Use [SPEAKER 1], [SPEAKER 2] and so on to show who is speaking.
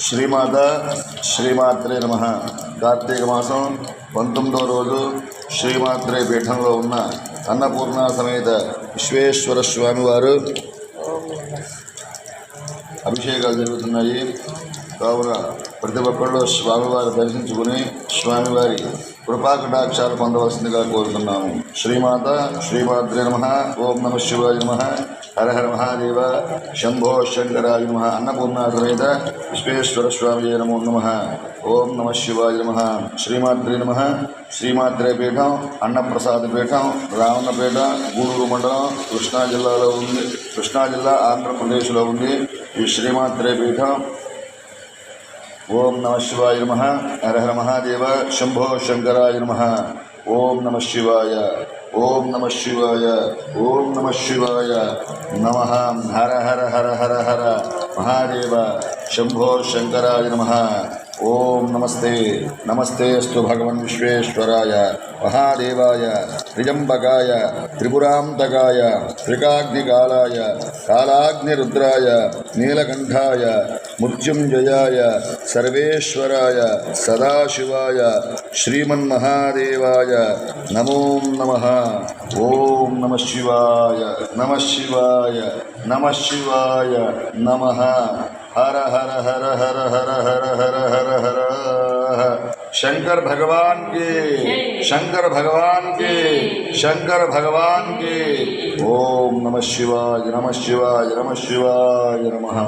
[SPEAKER 1] శ్రీమాత శ్రీమాత్రే నమః. కార్తీక మాసం 19వ రోజు శ్రీమాత్రే పీఠంలో ఉన్న అన్నపూర్ణ సమేత విశ్వేశ్వర స్వామివారు అభిషేకాలు జరుగుతున్నాయి. కావున ప్రతి ఒక్కళ్ళు స్వామివారి దర్శించుకుని స్వామివారి కృపాకటాక్షాలు పొందవలసిందిగా కోరుతున్నాము. శ్రీమాత శ్రీమాత్రే నమః. ఓం నమ శివాయ నమః. హర హర మహాదేవ శంభో శంకరాయ నమః. అన్నపూర్ణ సమేత విశ్వేశ్వర స్వామి నమో నమః. ఓం నమ శివాయ నమః. శ్రీమాత్రే నమః. శ్రీమాత్రే పీఠం అన్నప్రసాద పీఠం రావణపేట గూడూరు మండలం కృష్ణా జిల్లాలో ఉంది. కృష్ణా జిల్లా ఆంధ్రప్రదేశ్లో ఉంది ఈ శ్రీమాత్రే పీఠం. ఓం నమ శివాయ నమః. హర హర మహాదేవ శంభో శంకరాయ నమః. ఓం నమ శివాయ. ఓం నమ శివాయ. ఓం నమ శివాయ నమః. హర హర హర హర హర మహాదేవ శంభో శంకరాయ నమః. ఓం నమస్తే నమస్తే అస్తు భగవన్ విశ్వేశ్వరాయ మహాదేవాయ త్రిజంబకాయ త్రిపురాంతకాయ త్రికాగ్నికాలాయ కాలాగ్నిరుద్రాయ నీలకంఠాయ మృత్యుంజయాయ సర్వేశ్వరాయ సదాశివాయ శ్రీమన్మహాదేవాయ నమో నమః. ఓం నమ శివాయ నమ శివాయ నమ శివాయ నమః. हर हर हर हर हर हर हर हर हर शंकर भगवान के शंकर भगवान के शंकर भगवान के। ओम नमः शिवाय नमः शिवाय नमः शिवाय नमः.